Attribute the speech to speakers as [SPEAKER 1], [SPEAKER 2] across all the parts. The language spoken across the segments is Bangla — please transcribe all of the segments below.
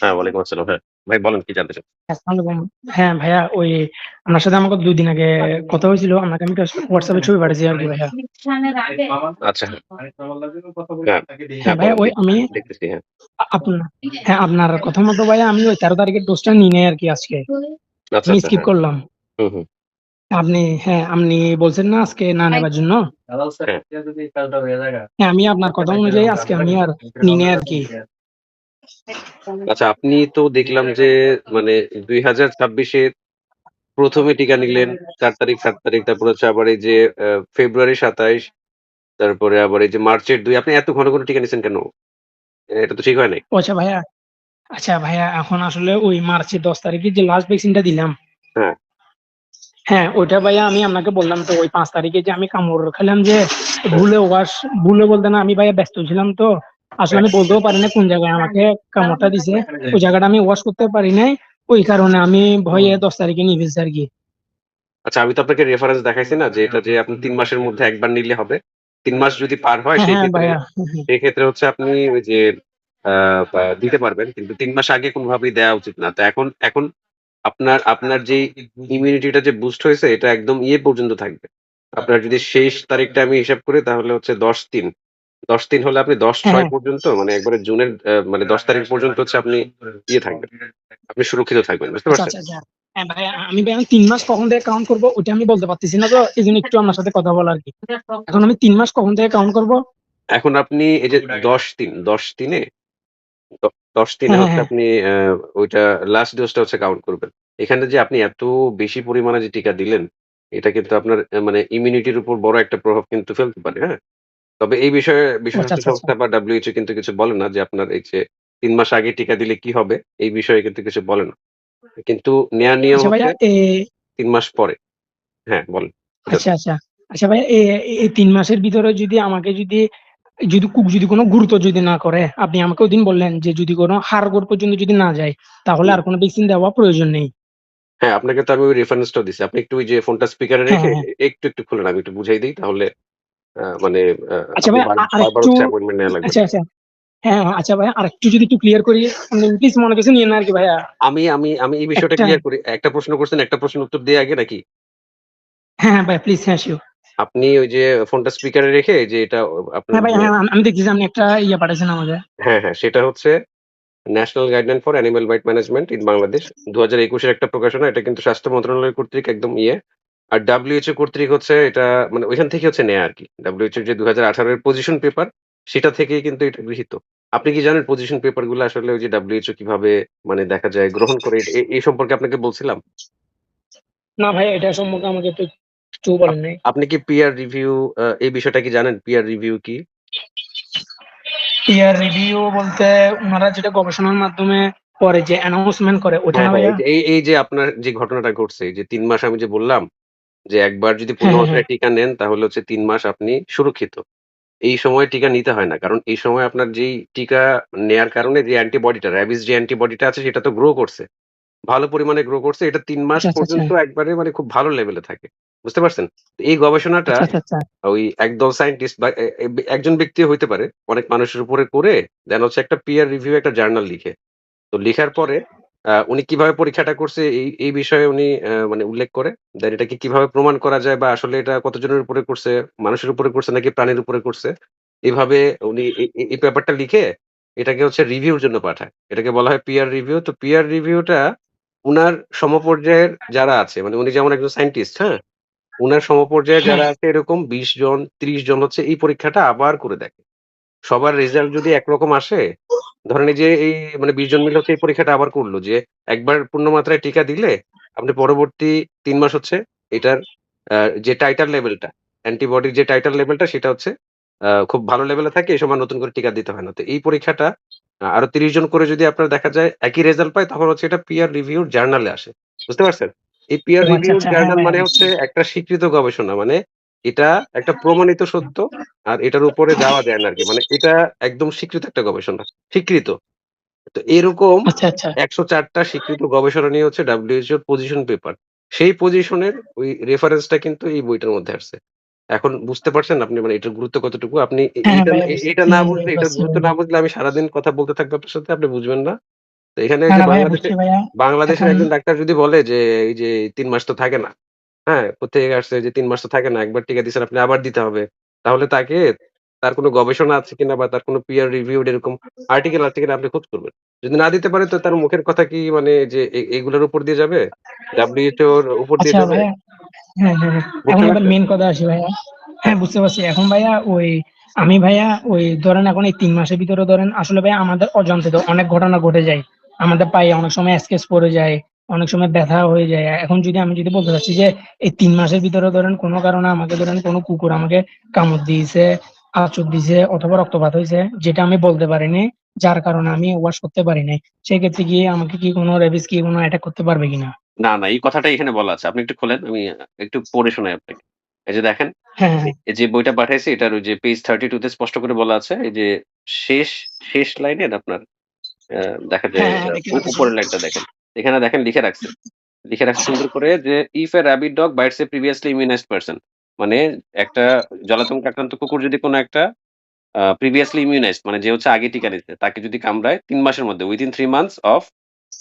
[SPEAKER 1] হ্যাঁ, ওয়ালাইকুম আসসালাম। হ্যাঁ, ভাই বলেন কি জানতে চান?
[SPEAKER 2] আসসালামু আলাইকুম। হ্যাঁ, ভাইয়া আপনার সাথে আমাকে ২ দিন আগে কথা হয়েছিল। আপনাকে আমি WhatsApp এ ছবি পাঠাইছি আরকি ভাইয়া।
[SPEAKER 1] আচ্ছা, হ্যাঁ,
[SPEAKER 2] হ্যাঁ,
[SPEAKER 1] হ্যাঁ
[SPEAKER 2] ভাইয়া
[SPEAKER 1] বলেন দেখতেছি হ্যাঁ।
[SPEAKER 2] আপনা হ্যাঁ, আপনার কথা মতো ভাইয়া আমি ওই ১৩ তারিখের ডোজটা নিই নাই আরকি আজকে।
[SPEAKER 1] আচ্ছা,
[SPEAKER 2] আমি
[SPEAKER 1] আচ্ছা
[SPEAKER 2] স্কিপ
[SPEAKER 1] হ্যাঁ।
[SPEAKER 2] করলাম।
[SPEAKER 1] হুম, হুম।
[SPEAKER 2] আপনি বলছেন না আজকে না নেবার জন্য?
[SPEAKER 1] হ্যাঁ।
[SPEAKER 2] হ্যাঁ, আমি আপনার কথা অনুযায়ী আজকে আমি আর নিই নাই আরকি।
[SPEAKER 1] আচ্ছা আপনি তো দেখলাম যে মানে ২০২৬ এর ১ম এ টিকা নিলেন ৪ তারিখ, ৭ তারিখ তারপর হচ্ছে আবার এই যে ফেব্রুয়ারি ২৭ তারপরে আবার এই যে মার্চের ২ আপনি এত ঘন, ঘন টিকা নিছেন কেন? এটা তো ঠিক হয় নাই।
[SPEAKER 2] ও আচ্ছা ভাইয়া এখন আসলে ওই মার্চের ১০ তারিখে যে লাস্ট ভ্যাকসিনটা দিলাম,
[SPEAKER 1] হ্যাঁ,
[SPEAKER 2] হ্যাঁ, ওইটা ভাইয়া আমি আপনাকে বললাম তো ওই ৫ তারিখে যে আমি কামড় খেলাম যে
[SPEAKER 1] হ্যাঁ,
[SPEAKER 2] ভুলে ওয়াশ ভুলে বলতে না আমি ভাইয়া ব্যস্ত ছিলাম তো। আসলে
[SPEAKER 1] হ্যাঁ।
[SPEAKER 2] আমি বলতেও পারি নাই কোন জায়গায় আমাকে কামড়টা দিছে। ওই জায়গাটা আমি ওয়াশ করতে পারি নাই। ওই কারণে আমি ভয়ে ১০ তারিখে নিয়ে ফেলছি আরকি।
[SPEAKER 1] আচ্ছা আমি তো আপনাকে রেফারেন্স দেখাইছি না যে এটা যে আপনি ৩ মাসের মধ্যে একবার নিলে হবে। ৩ মাস যদি পার হয়
[SPEAKER 2] হ্যাঁ,
[SPEAKER 1] সেই
[SPEAKER 2] হ্যাঁ
[SPEAKER 1] ক্ষেত্রে
[SPEAKER 2] ভাইয়া। হ্যাঁ, হ্যাঁ।
[SPEAKER 1] সেই ক্ষেত্রে হচ্ছে আপনি ওই যে আ বা দিতে পারবেন। কিন্তু ৩ মাস আগে কোনভাবেই দেওয়া উচিত না। তো এখন আপনার যেই ইমিউনিটিটা যে বুস্ট হয়েছে এটা একদম পর্যন্ত থাকবে। আপনার যদি শেষ তারিখটা আমি হিসাব করি তাহলে হচ্ছে ১০/৩ ১০/৩ হলে আপনি
[SPEAKER 2] হ্যাঁ,
[SPEAKER 1] ১০/৬
[SPEAKER 2] হ্যাঁ।
[SPEAKER 1] পর্যন্ত মানে একবারে জুনের মানে ১০ তারিখ পর্যন্ত হচ্ছে আপনি থাকবেন। আপনি সুরক্ষিত থাকবেন। বুঝতে
[SPEAKER 2] আচ্ছা,
[SPEAKER 1] পারছেন?
[SPEAKER 2] আচ্ছা, আচ্ছা। হ্যাঁ, ভাইয়া আমি ৩ মাস কখন থেকে কাউন্ট করব ওইটা আমি বলতে পারতেছি না তো এজন্য একটু আপনার সাথে কথা বলা আরকি। এখন আমি ৩ মাস কখন থেকে কাউন্ট করব?
[SPEAKER 1] এখন আপনি এই যে ১০/৩ ১০/৩ এ দ ১০/৩ এ
[SPEAKER 2] হ্যাঁ, হ্যাঁ,
[SPEAKER 1] হচ্ছে
[SPEAKER 2] হ্যাঁ।
[SPEAKER 1] আপনি ওইটা লাস্ট ডোজটা হচ্ছে কাউন্ট করবেন। এখানে যে আপনি এত বেশি পরিমাণে যে টিকা দিলেন, এটা কিন্তু আপনার মানে ইমিউনিটির উপর বড় একটা প্রভাব কিন্তু ফেলতে পারে, হ্যাঁ? তবে এই বিষয়ে
[SPEAKER 2] ও
[SPEAKER 1] বিশ্ব
[SPEAKER 2] আচ্ছা,
[SPEAKER 1] স্বাস্থ্য
[SPEAKER 2] আচ্ছা, আচ্ছা।
[SPEAKER 1] সংস্থা বা WHO কিন্তু কিছু বলে না যে আপনার এই যে ৩ মাস আগে টিকা দিলে কি হবে? এই বিষয়ে কিন্তু কিছু বলে না। কিন্তু নেয়ার নিয়ম
[SPEAKER 2] আচ্ছা ভাইয়া
[SPEAKER 1] হচ্ছে ৩ মাস পরে। হ্যাঁ, বলেন। এটা
[SPEAKER 2] আচ্ছা, আচ্ছা। আচ্ছা ভাইয়া এই ৩ মাসের ভিতরে যদি আমাকে যদি কোন গুরুতর যদি না করে, আপনি আমাকে ওইদিন বললেন যে যদি কোন হাড়-গোড় পর্যন্ত যদি না যায়, তাহলে
[SPEAKER 1] হুম।
[SPEAKER 2] আর কোন ভ্যাকসিন দেওয়া প্রয়োজন নেই।
[SPEAKER 1] হ্যাঁ, আপনাকে তো আমি ওই রেফারেন্সটাও দিছি। আপনি একটু ওই যে ফোনটা স্পিকারে
[SPEAKER 2] হ্যাঁ,
[SPEAKER 1] রেখে
[SPEAKER 2] হ্যাঁ, হ্যাঁ।
[SPEAKER 1] একটু খুলেন। আমি একটু বুঝাই দেই তাহলে মানে
[SPEAKER 2] আচ্ছা
[SPEAKER 1] আপনি
[SPEAKER 2] ভাইয়া
[SPEAKER 1] বারবার
[SPEAKER 2] আরেকটু
[SPEAKER 1] হচ্ছে অ্যাপয়েন্টমেন্ট নেয়া লাগবে
[SPEAKER 2] আচ্ছা,
[SPEAKER 1] না।
[SPEAKER 2] আচ্ছা। হ্যাঁ, হ্যাঁ। আচ্ছা ভাইয়া আরেকটু যদি একটু ক্লিয়ার করি, প্লিজ মনে কিছু নিয়েন না আরকি ভাইয়া।
[SPEAKER 1] আমি এই বিষয়টা
[SPEAKER 2] একটা
[SPEAKER 1] ক্লিয়ার করি। একটা প্রশ্ন করছেন, একটা প্রশ্নের উত্তর দেই আগে নাকি?
[SPEAKER 2] হ্যাঁ, হ্যাঁ ভাইয়া প্লিজ হ্যাঁ, সিউর।
[SPEAKER 1] আপনি ওই যে ফোনটা স্পিকারে রেখে যে এটা আপনার
[SPEAKER 2] হ্যাঁ ভাইয়া
[SPEAKER 1] যে
[SPEAKER 2] হ্যাঁ, আমি দেখতেছি আপনি একটা পাঠাইছেন আমাকে।
[SPEAKER 1] হ্যাঁ, হ্যাঁ, সেটা হচ্ছে national guideline for animal byte management in Bangladesh. ২০২১ এর একটা প্রকাশনা। এটা কিন্তু স্বাস্থ্য মন্ত্রণালয় কর্তৃক একদম আর WHO কর্তৃক হচ্ছে এটা মানে ওইখান থেকে হচ্ছে নেয়া আরকি। WHO যে ২০১৮ এর পজিশন পেপার সেটা থেকেই কিন্তু এটা গৃহীত। আপনি কি জানেন পজিশন পেপার গুলো আসলে ওই যে WHO কিভাবে মানে দেখা যায় গ্রহণ করে এই সম্পর্কে আপনাকে বলছিলাম?
[SPEAKER 2] না ভাইয়া এটা সম্পর্কে আমাকে তো কিছু
[SPEAKER 1] আপ
[SPEAKER 2] বলেন নাই।
[SPEAKER 1] আপনি কি পিয়ার রিভিউ এই বিষয়টা কি জানেন? পিয়ার রিভিউ কি?
[SPEAKER 2] পিয়ার রিভিউ বলতে উনারা যেটা গবেষণার মাধ্যমে করে যে অ্যানাউন্সমেন্ট করে ওটা
[SPEAKER 1] হ্যাঁ,
[SPEAKER 2] না
[SPEAKER 1] হ্যাঁ,
[SPEAKER 2] ভাইয়া?
[SPEAKER 1] এই যে আপনার যে ঘটনাটা ঘটছে এই যে ৩ মাস আমি যে বললাম যে একবার যদি পূর্ণ
[SPEAKER 2] হ্যাঁ, হ্যাঁ, হ্যাঁ।
[SPEAKER 1] মাত্রায় টিকা নেন তাহলে হচ্ছে ৩ মাস আপনি সুরক্ষিত। এই সময়ে টিকা নিতে হয় না। কারণ এই সময় আপনার যেই টিকা নেয়ার কারণে যে অ্যান্টিবডিটা, র‍্যাবিস যে অ্যান্টিবডিটা আছে সেটা তো গ্রো করছে। ভালো পরিমাণে গ্রো করছে। এটা ৩ মাস
[SPEAKER 2] আচ্ছা, আচ্ছা, আচ্ছা।
[SPEAKER 1] পর্যন্ত একবারে মানে খুব ভালো লেভেলে থাকে। বুঝতে পারছেন? এই গবেষণাটা
[SPEAKER 2] আচ্ছা, আচ্ছা, আচ্ছা।
[SPEAKER 1] ওই একদল সায়েন্টিস্ট বা এ এ একজন ব্যক্তিও হইতে পারে। অনেক মানুষের উপরে করে দেন হচ্ছে একটা পিয়ার রিভিউ একটা জার্নাল লিখে। তো লিখার পরে উনি কিভাবে পরীক্ষাটা করছে এই বিষয়ে উনি মানে উল্লেখ করে। দেন এটাকে কিভাবে প্রমাণ করা যায় বা আসলে এটা কতজনের উপরে করছে, মানুষের উপরে করছে নাকি প্রাণীর উপরে করছে। এভাবে উনি এই পেপারটা লিখে এটাকে হচ্ছে রিভিউর জন্য পাঠায়। এটাকে বলা হয় পিয়ার রিভিউ। তো পিয়ার রিভিউটা উনার সমপর্যায়ের যারা আছে মানে উনি যেমন একজন সায়েন্টিস্ট, হ্যাঁ? উনার সমপর্যায়ে
[SPEAKER 2] হ্যাঁ,
[SPEAKER 1] যারা আছে এরকম ২০ জন ৩০ জন হচ্ছে এই পরীক্ষাটা আবার করে দেখে। সবার রেজাল্ট যদি একরকম আসে, ধরেন এই যে এই মানে ২০ জন মিলে হচ্ছে এই পরীক্ষাটা আবার করল যে, একবার পূর্ণ মাত্রায় টিকা দিলে আপনি পরবর্তী ৩ মাস হচ্ছে এটার আ যে টাইটার লেভেলটা, অ্যান্টিবডির যে টাইটার লেভেলটা সেটা হচ্ছে খুব ভালো লেভেলে থাকে এই সময় নতুন করে টিকা দিতে হয় না। তো এই পরীক্ষাটা আরো ৩০ জন করে যদি আপনার দেখা যায় একই রেজাল্ট পায় তখন হচ্ছে এটা পিয়ার রিভিউড জার্নালে আসে। বুঝতে পারছেন? এই পিয়ার
[SPEAKER 2] ও আচ্ছা,
[SPEAKER 1] রিভিউড
[SPEAKER 2] আচ্ছা। হ্যাঁ
[SPEAKER 1] জার্নাল
[SPEAKER 2] ভাইয়া
[SPEAKER 1] মানে
[SPEAKER 2] বুঝছি।
[SPEAKER 1] হচ্ছে একটা স্বীকৃত গবেষণা। মানে এটা একটা প্রমাণিত সত্য আর এটার উপরে যাওয়া যায় না আরকি। মানে এটা একদম স্বীকৃত একটা গবেষণা। স্বীকৃত। তো এরকম
[SPEAKER 2] আচ্ছা, আচ্ছা।
[SPEAKER 1] ১০৪ টা স্বীকৃত গবেষণা নিয়ে হচ্ছে WHO র পজিশন পেপার। সেই পজিশনের ওই রেফারেন্সটা কিন্তু এই বইটার মধ্যে আসছে। এখন বুঝতে পারছেন আপনি মানে এটার গুরুত্ব কতটুকু? আপনি
[SPEAKER 2] হ্যাঁ, হ্যাঁ
[SPEAKER 1] এইটা
[SPEAKER 2] ভাইয়া
[SPEAKER 1] এটা না
[SPEAKER 2] হুম,
[SPEAKER 1] বুঝলে এটার
[SPEAKER 2] পারছি
[SPEAKER 1] গুরুত্ব
[SPEAKER 2] ভাইয়া।
[SPEAKER 1] না বুঝলে আমি সারাদিন কথা বলতে থাকবো আপনার সাথে আপনি বুঝবেন না। তো এখানে
[SPEAKER 2] না,
[SPEAKER 1] যে
[SPEAKER 2] না ভাইয়া বুঝছি ভাইয়া।
[SPEAKER 1] বাংলাদেশের
[SPEAKER 2] এখন
[SPEAKER 1] একজন ডাক্তার যদি বলে যে এই যে ৩ মাস তো থাকে না। হ্যাঁ? কোত্থেকে আসছে যে ৩ মাস তো থাকে না। একবার টিকা দিছেন আপনি আবার দিতে হবে। তাহলে তার কোনো গবেষণা আছে কিনা বা তার কোনো peer reviewed এরকম আর্টিকেল আছে কিনা আপনি খোঁজ করবেন। যদি না দিতে পারে তো তার মুখের কথা কি মানে যে এগুলোর উপর দিয়ে যাবে? WHO র উপর দিয়ে
[SPEAKER 2] আচ্ছা
[SPEAKER 1] যাবে?
[SPEAKER 2] ভাইয়া, হ্যাঁ, হ্যাঁ, হ্যাঁ। এখন
[SPEAKER 1] বুঝতে
[SPEAKER 2] এবার
[SPEAKER 1] পারছেন?
[SPEAKER 2] মেইন কথা আসি ভাইয়া।
[SPEAKER 1] হ্যাঁ,
[SPEAKER 2] হ্যাঁ, বুঝতে পারছি। এখন ভাইয়া আমি ভাইয়া ধরেন এখন এই ৩ মাসের ভিতরে ধরেন আসলে ভাইয়া আমাদের অজান্তে অনেক ঘটনা ঘটে যায়। আমাদের পায়ে অনেক সময় স্কেচ পড়ে যায়, অনেক সময় ব্যথা হয়ে যায়। এখন আমি যদি বলতে চাচ্ছি যে এই ৩ মাসের ভিতরে ধরেন কোন কারণে আমাকে ধরেন কোন কুকুর আমাকে কামড় দিয়েছে, আঁচড় দিছে অথবা রক্তপাত হইছে যেটা আমি বলতে পারিনি, যার কারণে আমি ওয়াশ করতে পারি নাই। সেক্ষেত্রে কি আমাকে কি কোন রেবিস কি কোন অ্যাটাক করতে পারবে কিনা?
[SPEAKER 1] না, না এই কথাটাই এখানে বলা আছে। আপনি একটু খোলেন। আমি একটু পড়ে শোনাই আপনাকে। এই যে দেখেন,
[SPEAKER 2] হ্যাঁ, হ্যাঁ,
[SPEAKER 1] এই যে বইটা পাঠাইছি এটার ওই যে পেজ 32 তে স্পষ্ট করে বলা আছে। এই যে শেষ, শেষ লাইনের আপনার অ্যা দেখা যায়
[SPEAKER 2] হ্যাঁ, হ্যাঁ, দেখতে পাচ্ছি।
[SPEAKER 1] উপরের লাইনটা দেখেন। এখানে দেখেন লিখে রাখছে। লিখে রাখছে সুন্দর করে যে, "if a rabid dog bites a previously immunized person" মানে একটা জলাতঙ্ক আক্রান্ত কুকুর যদি কোনো একটা previously immunized মানে যে হচ্ছে আগে টিকা নিছে, তাকে যদি কামড়ায় ৩ মাসের মধ্যে within 3 months of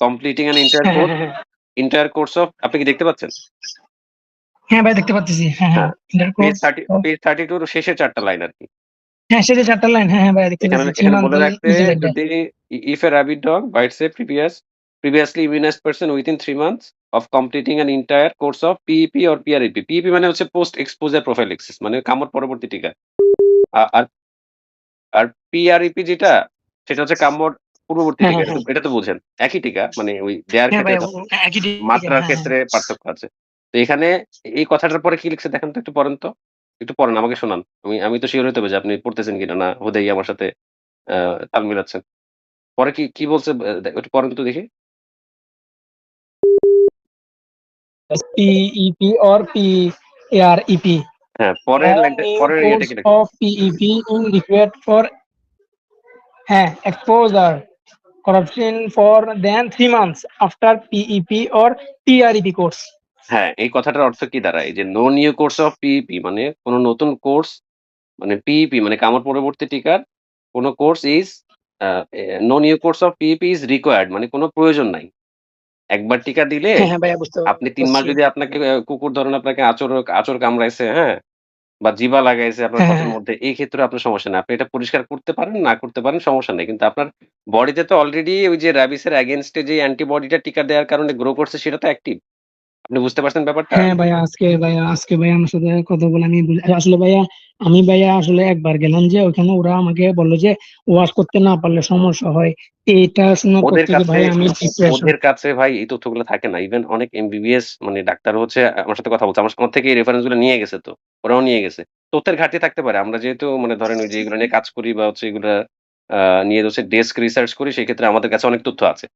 [SPEAKER 1] completing an
[SPEAKER 2] হ্যাঁ, হ্যাঁ, হ্যাঁ, হ্যাঁ।
[SPEAKER 1] entire course of আপনি কি দেখতে পাচ্ছেন?
[SPEAKER 2] হ্যাঁ, ভাই দেখতে পারতেছি। হ্যাঁ, হ্যাঁ।
[SPEAKER 1] হ্যাঁ,
[SPEAKER 2] ইন্টারকোর্স অফ
[SPEAKER 1] পেজ 32 র শেষের ৪ টা লাইন আরকি।
[SPEAKER 2] হ্যাঁ, সেটা ৪ টা লাইন। হ্যাঁ, হ্যাঁ, ভাইয়া দেখতে
[SPEAKER 1] এখানে
[SPEAKER 2] পাচ্ছি। 3
[SPEAKER 1] এখানে
[SPEAKER 2] মান্থ
[SPEAKER 1] বলে
[SPEAKER 2] ওই
[SPEAKER 1] রাখছে
[SPEAKER 2] নিচের লাইনটা।
[SPEAKER 1] যদি if a rabid dog bites a previously immunized person within 3 months of completing an entire course of PEP or PREP. PEP মানে হচ্ছে post exposure prophylaxis মানে কামড় পরবর্তী টিকা। আর আর PREP যেটা সেটা হচ্ছে কামড় পূর্ববর্তী
[SPEAKER 2] হ্যাঁ,
[SPEAKER 1] টিকা।
[SPEAKER 2] হ্যাঁ,
[SPEAKER 1] এটা
[SPEAKER 2] হ্যাঁ।
[SPEAKER 1] তো বুঝেন। একই টিকা মানে ওই দেয়ার
[SPEAKER 2] হ্যাঁ,
[SPEAKER 1] ক্ষেত্রে
[SPEAKER 2] ভাইয়া একই টিকা।
[SPEAKER 1] মাত্রার
[SPEAKER 2] হ্যাঁ, হ্যাঁ।
[SPEAKER 1] ক্ষেত্রে পার্থক্য আছে। তো এখানে এই কথাটার পরে কি লিখছে দেখেন তো একটু পড়েন তো। একটু পড়েন আমাকে শোনান। আমি তো সিউর হইতে হবে যে আপনি পড়তেছেন কিনা না হুদাই আমার সাথে আ তাল মিলাচ্ছেন। পরে কি বলছে একটু পড়েন তো দেখি।
[SPEAKER 2] PEP or PREP.
[SPEAKER 1] হ্যাঁ,
[SPEAKER 2] No new
[SPEAKER 1] পরের ইয়েটা
[SPEAKER 2] course
[SPEAKER 1] কি লিখছে?
[SPEAKER 2] of PEP in required for exposure corruption for than 3 months after PEP or PREP course.
[SPEAKER 1] হ্যাঁ, এই কথাটার অর্থ কি দাঁড়ায়? যে no new course of PEP মানে কোন নতুন কোর্স মানে পিইপি মানে কামড় পরবর্তী টিকার কোন course is uh a no new course of PEP is required মানে কোন প্রয়োজন নাই। একবার টিকা দিলে
[SPEAKER 2] হ্যাঁ, হ্যাঁ, ভাইয়া বুঝতে
[SPEAKER 1] আপনি ৩ মাস
[SPEAKER 2] পারছি।
[SPEAKER 1] যদি আপনাকে কুকুর ধরেন আপনাকে আঁচড় কামড়াইছে, হ্যাঁ? বা জিবা লাগাইছে আপনার
[SPEAKER 2] হ্যাঁ, হ্যাঁ,
[SPEAKER 1] ত্বকের
[SPEAKER 2] হ্যাঁ।
[SPEAKER 1] মধ্যে, এই ক্ষেত্রেও আপনার সমস্যা নাই। আপনি এটা পরিষ্কার করতে পারেন, না করতে পারেন সমস্যা নেই। কিন্তু আপনার বডিতে তো অলরেডি ওই যে র‍্যাবিস এর এগেইনস্ট এ যে অ্যান্টিবডিটা টিকা দেওয়ার কারণে গ্রো করছে সেটা তো অ্যাক্টিভ। আপনি বুঝতে পারছেন ব্যাপারটা?
[SPEAKER 2] হ্যাঁ ভাইয়া, আজকে ভাইয়া আমার সাথে কথা বলে আসলে ভাইয়া আমি ভাইয়া আসলে একবার গেলাম যে ওখানে ওরা আমাকে বলল যে ওয়াশ করতে না পারলে সমস্যা হয়। এটা শোনার পর
[SPEAKER 1] ওদের
[SPEAKER 2] থেকে
[SPEAKER 1] কাছে
[SPEAKER 2] ভাই আমি ডিপ্রেশন।
[SPEAKER 1] ওদের কাছে ভাই এই তথ্যগুলো থাকে না। ইভেন অনেক এমবিবিএস মানে ডাক্তার হচ্ছে আমার সাথে কথা বলছে। আমার থেকে এই রেফারেন্স গুলো নিয়ে গেছে তো। ওরাও নিয়ে গেছে। তথ্যের ঘাটতি থাকতে পারে। আমরা যেহেতু মানে ধরেন ওই যে এগুলো নিয়ে কাজ করি বা হচ্ছে এগুলা আ নিয়ে হচ্ছে ডেস্ক রিসার্চ করি সেক্ষেত্রে আমাদের কাছে অনেক তথ্য আছে।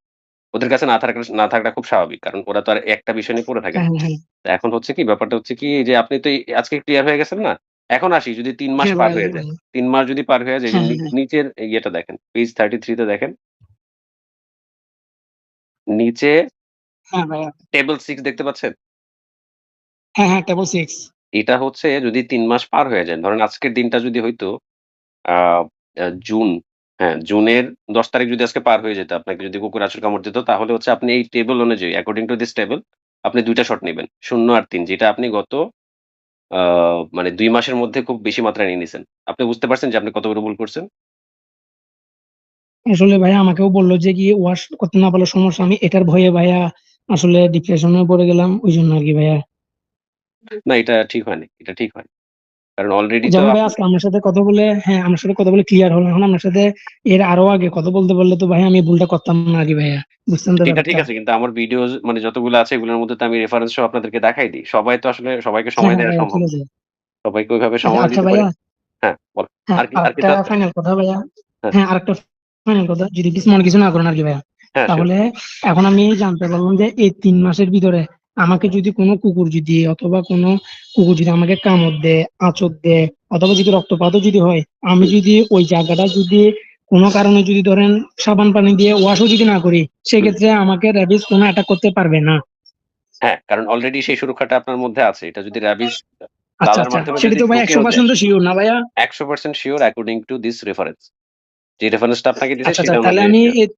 [SPEAKER 1] ওদের কাছে না থাকাটা খুব স্বাভাবিক। কারণ ওরা তো আর একটা বিষয় নিয়ে পড়ে থাকে
[SPEAKER 2] হ্যাঁ,
[SPEAKER 1] না।
[SPEAKER 2] হ্যাঁ, হ্যাঁ।
[SPEAKER 1] তো এখন হচ্ছে কি ব্যাপারটা হচ্ছে কি যে আপনি তো আজকে ক্লিয়ার হয়ে গেছেন না? এখন আসি যদি ৩ মাস
[SPEAKER 2] হ্যাঁ
[SPEAKER 1] পার
[SPEAKER 2] ভাই,
[SPEAKER 1] হয়ে যায়। ৩ মাস যদি পার হয়ে যায় যে
[SPEAKER 2] হ্যাঁ, হ্যাঁ, হ্যাঁ।
[SPEAKER 1] নিচের ইয়েটা দেখেন, পেজ 33 তে দেখেন। নিচে
[SPEAKER 2] হ্যাঁ ভাইয়া।
[SPEAKER 1] টেবল 6 দেখতে পাচ্ছেন?
[SPEAKER 2] হ্যাঁ, হ্যাঁ, টেবল 6।
[SPEAKER 1] এটা হচ্ছে যদি ৩ মাস পার হয়ে যায়, ধরেন আজকের দিনটা যদি হইতো আ আ জুন, হ্যাঁ, জুনের ১০ তারিখ যদি আজকে পার হয়ে যেত, আপনাকে যদি কুকুর আঁচড় কামড় দিত, তাহলে হচ্ছে আপনি এই টেবল অনুযায়ী according to this table আপনি ২ টা শট নিবেন। ০ আর ৩ যেটা আপনি গত আ মানে ২ মাসের মধ্যে খুব বেশি মাত্রায় নিয়ে নিছেন। আপনি বুঝতে পারছেন যে আপনি কত বড় ভুল করছেন?
[SPEAKER 2] আসলে ভাইয়া আমাকেও বলল যে কি ওয়াশ করতে না পারলে সমস্যা। আমি এটার ভয়ে ভাইয়া আসলে ডিপ্রেশন এ পড়ে গেলাম। ওইজন্য আরকি ভাইয়া।
[SPEAKER 1] না এটা ঠিক হয়নি। এটা ঠিক হয়নি। কারণ অলরেডি তো
[SPEAKER 2] যেমন ভাই আজকে আপনার সাথে কথা বলে আপনার সাথে কথা বলে ক্লিয়ার হলাম। এখন আপনার সাথে এর আরো আগে কথা বলতে পারলে তো ভাই আমি এই ভুলটা করতাম না আরকি ভাইয়া। বুঝছেন তো
[SPEAKER 1] এটা ঠিক
[SPEAKER 2] ব্যাপারটা?
[SPEAKER 1] আছে কিন্তু আমার ভিডিওস মানে যতগুলো আছে এগুলোর মধ্যে তো আমি রেফারেন্স সহ আপনাদেরকে দেখাই দিই। সবাই তো আসলে সবাইকে
[SPEAKER 2] হ্যাঁ,
[SPEAKER 1] সময়
[SPEAKER 2] হ্যাঁ
[SPEAKER 1] দেওয়া
[SPEAKER 2] ভাইয়া
[SPEAKER 1] সম্ভব
[SPEAKER 2] ঠিক
[SPEAKER 1] না।
[SPEAKER 2] আছে।
[SPEAKER 1] সবাইকে ওইভাবে
[SPEAKER 2] আচ্ছা,
[SPEAKER 1] সময়ও
[SPEAKER 2] আচ্ছা
[SPEAKER 1] দিতে পারি
[SPEAKER 2] ভাইয়া,
[SPEAKER 1] হ্যাঁ, বলেন।
[SPEAKER 2] হ্যাঁ,
[SPEAKER 1] আর কিছু
[SPEAKER 2] আরেকটা
[SPEAKER 1] আছে?
[SPEAKER 2] ফাইনাল কথা ভাইয়া।
[SPEAKER 1] হ্যাঁ,
[SPEAKER 2] আরেকটা ফাইনাল কথা। যদি কিছু মনে কিছু না করেন আরকি ভাইয়া।
[SPEAKER 1] হ্যাঁ, সিউর।
[SPEAKER 2] তাহলে এখন আমি জানতে পারলাম যে এই ৩ মাসের ভিতরে আমাকে যদি কোনো কুকুর যদি অথবা কোনো কুকুর যদি আমাকে কামড় দেয়, আঁচড় দেয় অথবা যদি রক্তপাতও যদি হয়, আমি
[SPEAKER 1] হুম,
[SPEAKER 2] যদি ওই জায়গাটা যদি কোনো কারণে যদি ধরেন সাবান পানি দিয়ে ওয়াশও যদি না করি,
[SPEAKER 1] হুম।
[SPEAKER 2] সেক্ষেত্রে আমাকে র‍্যাবিস কোনো অ্যাটাক করতে পারবে না।
[SPEAKER 1] হ্যাঁ, কারণ অলরেডি সেই সুরক্ষাটা আপনার মধ্যে আছে। এটা যদি র‍্যাবিস
[SPEAKER 2] আচ্ছা,
[SPEAKER 1] লালার
[SPEAKER 2] আচ্ছা।
[SPEAKER 1] মাধ্যমে
[SPEAKER 2] সেটা
[SPEAKER 1] যদি
[SPEAKER 2] তো ভাই
[SPEAKER 1] ঢুকেও যায়
[SPEAKER 2] ১০০% সিউর না ভাইয়া?
[SPEAKER 1] ১০০% sure according to this reference. যে রেফারেন্সটা আপনাকে দিছে
[SPEAKER 2] আচ্ছা, আচ্ছা।
[SPEAKER 1] সেটা
[SPEAKER 2] তাহলে
[SPEAKER 1] অনুযায়ী
[SPEAKER 2] আমি
[SPEAKER 1] সিউর।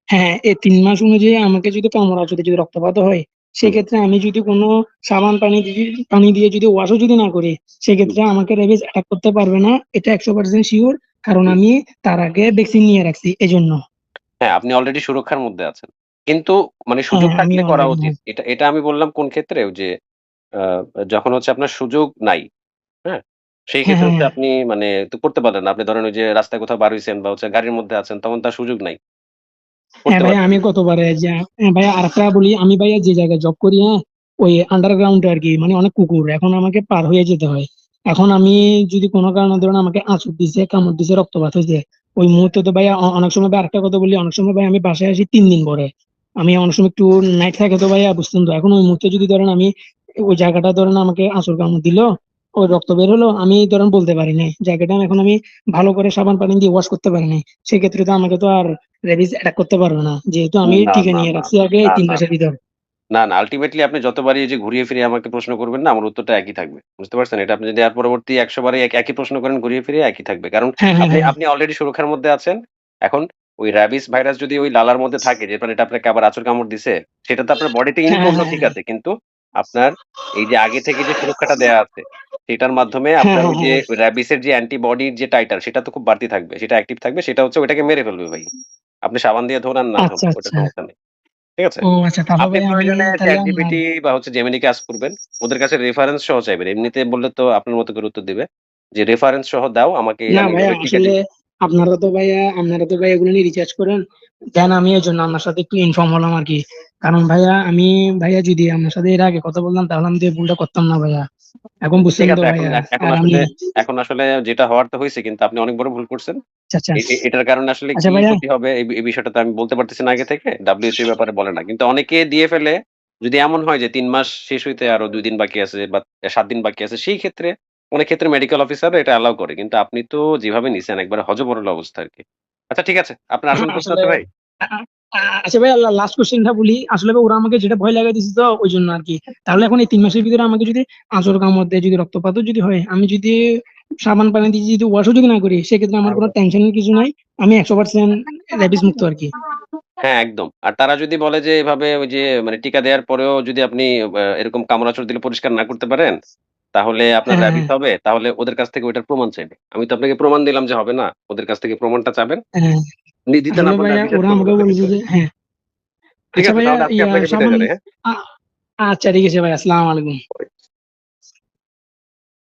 [SPEAKER 2] হ্যাঁ, এই ৩ মাস অনুযায়ী আমাকে যদি কামড়াতে যদি রক্তপাত হয়,
[SPEAKER 1] হুম,
[SPEAKER 2] সেক্ষেত্রে আমি যদি কোনো সাবান পানি দিয়ে যদি ওয়াশও যদি না করি,
[SPEAKER 1] হুম,
[SPEAKER 2] সেক্ষেত্রে আমাকে রেবিস অ্যাটাক করতে পারবে না। এটা ১০০% সিওর। কারণ
[SPEAKER 1] হুম।
[SPEAKER 2] আমি তার আগে ভ্যাকসিন নিয়ে রাখছি এজন্য।
[SPEAKER 1] হ্যাঁ, আপনি অলরেডি সুরক্ষার মধ্যে আছেন। কিন্তু মানে সুযোগ
[SPEAKER 2] হ্যাঁ, আমি
[SPEAKER 1] থাকলে করা
[SPEAKER 2] অলরেডি
[SPEAKER 1] উচিত।
[SPEAKER 2] হ্যাঁ।
[SPEAKER 1] এটা আমি বললাম কোন ক্ষেত্রে? যে আ যখন হচ্ছে আপনার সুযোগ নাই, হ্যাঁ? সেই
[SPEAKER 2] হ্যাঁ,
[SPEAKER 1] ক্ষেত্রে
[SPEAKER 2] হ্যাঁ,
[SPEAKER 1] হচ্ছে
[SPEAKER 2] হ্যাঁ।
[SPEAKER 1] আপনি মানে তো করতে পারলেন না। আপনি ধরেন ওই যে রাস্তায় কোথাও বার হইছেন বা হচ্ছে গাড়ির মধ্যে আছেন, তখন তার সুযোগ নাই।
[SPEAKER 2] হ্যাঁ,
[SPEAKER 1] করতে
[SPEAKER 2] ভাইয়া
[SPEAKER 1] পারবেন
[SPEAKER 2] আমি
[SPEAKER 1] না।
[SPEAKER 2] গতবারে যে ভাইয়া আরেকটা বলি, আমি ভাইয়া যে জায়গায় জব করি, হ্যাঁ? ওই আন্ডারগ্রাউন্ডে আরকি মানে অনেক কুকুর। এখন আমাকে পার হয়ে যেতে হয়। এখন আমি যদি কোনো কারণে ধরুন আমাকে আঁচড় দিছে, কামড় দিছে, রক্তপাত হইছে, ওই মুহূর্তে তো ভাইয়া অনেক সময় ভাই আরেকটা কথা বলি, অনেক সময় ভাই আমি বাসায় আসি ৩ দিন পরে। আমি অনেক সময় একটু নাইট থাকে তো ভাইয়া বুঝতেন তো। এখন ওই মুহূর্তে যদি ধরেন আমি ওই জায়গাটা ধরেন আমাকে আঁচড় কামড় দিল, ওই রক্ত বের হলো, আমি ধরেন বলতে পারি নাই। জায়গাটা এখন আমি ভালো করে সাবান পানি দিয়ে ওয়াশ করতে পারি নাই। সেক্ষেত্রে তো আমাকে তো আর রেবিস অ্যাটাক করতে পারবে না। যেহেতু আমি
[SPEAKER 1] না,
[SPEAKER 2] টিকা
[SPEAKER 1] না,
[SPEAKER 2] নিয়ে
[SPEAKER 1] না,
[SPEAKER 2] রাখছি আগে
[SPEAKER 1] না,
[SPEAKER 2] ৩
[SPEAKER 1] না,
[SPEAKER 2] মাসের ভিতর।
[SPEAKER 1] না, না। আল্টিমেটলি আপনি যতবারই এই যে ঘুরিয়ে ফিরিয়ে আমাকে প্রশ্ন করবেন না, আমার উত্তরটা একই থাকবে। বুঝতে পারছেন? এটা আপনি যদি আর পরবর্তী ১০০ বারই একই প্রশ্ন করেন ঘুরিয়ে ফিরিয়ে একই থাকবে। কারণ
[SPEAKER 2] হ্যাঁ, হ্যাঁ,
[SPEAKER 1] আপনি
[SPEAKER 2] হ্যাঁ।
[SPEAKER 1] আপনি অলরেডি সুরক্ষার মধ্যে আছেন। এখন ওই রাবিস ভাইরাস যদি ওই লালার মধ্যে থাকে যে প্রাণীটা আপনাকে আবার আছর কামড় দিছে, সেটা তো আপনার বডিতে ইন
[SPEAKER 2] হ্যাঁ, হ্যাঁ,
[SPEAKER 1] করলো
[SPEAKER 2] হ্যাঁ,
[SPEAKER 1] ঠিক
[SPEAKER 2] হ্যাঁ।
[SPEAKER 1] আছে। কিন্তু আপনার এই যে আগে থেকে যে সুরক্ষাটা দেয়া আছে, সেটার মাধ্যমে
[SPEAKER 2] হ্যাঁ,
[SPEAKER 1] আপনার
[SPEAKER 2] হ্যাঁ,
[SPEAKER 1] ওই যে
[SPEAKER 2] হ্যাঁ।
[SPEAKER 1] রাবিসের যে অ্যান্টিবডির যে টাইটার সেটা তো খুব বাড়তি থাকবে। সেটা অ্যাক্টিভ থাকবে। সেটা হচ্ছে ওইটাকে মেরে ফেলবে ভাই। আপনি সাবান দিয়ে ধোন আর না ধোন,
[SPEAKER 2] আচ্ছা,
[SPEAKER 1] ওইটা
[SPEAKER 2] আচ্ছা।
[SPEAKER 1] সমস্যা নেই। ঠিক আছে?
[SPEAKER 2] ও আচ্ছা, তারপর
[SPEAKER 1] আপনি
[SPEAKER 2] ভাই আমি
[SPEAKER 1] প্রয়োজনে
[SPEAKER 2] তাহলে আপনার
[SPEAKER 1] ChatGPT বা হচ্ছে Gemini কে আস্ক করবেন। ওদের কাছে রেফারেন্স সহ চাইবেন। এমনিতে বললে তো আপনার মতো করে উত্তর দিবে। যে রেফারেন্স সহ দাও আমাকে
[SPEAKER 2] না
[SPEAKER 1] আমি
[SPEAKER 2] ভাইয়া
[SPEAKER 1] এভাবে টিকা
[SPEAKER 2] আসলে
[SPEAKER 1] দিব।
[SPEAKER 2] আপনারা তো ভাইয়া এগুলো নিয়ে রিসার্চ করেন। দেন আমি এজন্য আপনার সাথে একটু ইনফর্ম হলাম আরকি। কারণ ভাইয়া যদি আপনার সাথে এর আগে কথা বলতাম তাহলে আমি তো এই ভুলটা করতাম না ভাইয়া। এখন বুঝছেন
[SPEAKER 1] ঠিক
[SPEAKER 2] তো
[SPEAKER 1] আছে এখন
[SPEAKER 2] ভাইয়া।
[SPEAKER 1] এখন
[SPEAKER 2] আর আমি
[SPEAKER 1] আসলে এখন আসলে যেটা হওয়ার তো হইছে কিন্তু আপনি অনেক বড় ভুল করছেন।
[SPEAKER 2] আচ্ছা, আচ্ছা।
[SPEAKER 1] এটার কারণে আসলে
[SPEAKER 2] আচ্ছা
[SPEAKER 1] কি
[SPEAKER 2] ভাইয়া
[SPEAKER 1] ক্ষতি হবে এই বিষয়টা তো আমি বলতে পারতেছি না আগে থেকে। WHO এই ব্যাপারে বলে না। কিন্তু অনেকে দিয়ে ফেলে যদি এমন হয় যে ৩ মাস শেষ হইতে আরো ২ দিন বাকি আছে বা ৭ দিন বাকি আছে সেই ক্ষেত্রে অনেক ক্ষেত্রে মেডিকেল অফিসাররা এটা অ্যালাও করে। কিন্তু আপনি তো যেভাবে নিছেন একবারে হযবরল অবস্থা আরকি। আচ্ছা ঠিক আছে। আপনার আর কোন প্রশ্ন
[SPEAKER 2] আসলে
[SPEAKER 1] আছে ভাই?
[SPEAKER 2] আ আ আ আচ্ছা ভাইয়া লাস্ট কোয়েশ্চেনটা বলি। আসলে ভাই ওরা আমাকে যেটা ভয় লাগাই দিছে তো ওইজন্য আরকি। তাহলে এখন এই ৩ মাসের ভিতরে আমাকে যদি আঁচড় কামড় দেয়, যদি রক্তপাতও যদি হয়, আমি যদি সাবান পানি দিয়ে যদি ওয়াশও যদি না করি, সেক্ষেত্রে আমার কোনো টেনশনের কিছু নাই। আমি ১০০% রেবিস মুক্ত আরকি।
[SPEAKER 1] হ্যাঁ, একদম। আর তারা যদি বলে যে এভাবে ওই যে মানে টিকা দেওয়ার পরেও যদি আপনি এরকম কামড়-আঁচড় দিলে পরিষ্কার না করতে পারেন, তাহলে আপনার
[SPEAKER 2] হ্যাঁ, হ্যাঁ,
[SPEAKER 1] র‍্যাবিস
[SPEAKER 2] হ্যাঁ।
[SPEAKER 1] হবে। তাহলে ওদের কাছ থেকে ওইটার প্রমাণ চাইবে। আমি তো আপনাকে প্রমাণ দিলাম যে হবে না। ওদের কাছ থেকে প্রমাণটা চাবেন।
[SPEAKER 2] হ্যাঁ।
[SPEAKER 1] দিতে না
[SPEAKER 2] আসলে
[SPEAKER 1] পারলে
[SPEAKER 2] ভাইয়া
[SPEAKER 1] আর বিচার
[SPEAKER 2] ওরা
[SPEAKER 1] করবেন
[SPEAKER 2] আমাকে
[SPEAKER 1] ওদের
[SPEAKER 2] বলেছে
[SPEAKER 1] ভিতরে।
[SPEAKER 2] যে হ্যাঁ।
[SPEAKER 1] ঠিক
[SPEAKER 2] আচ্ছা
[SPEAKER 1] আছে
[SPEAKER 2] ভাইয়া
[SPEAKER 1] তাহলে আজকে আপনাকে বিদায়
[SPEAKER 2] সাবান
[SPEAKER 1] জানাই, হ্যাঁ?
[SPEAKER 2] আ আচ্ছা ঠিক আছে ভাই। আসসালামু আলাইকুম।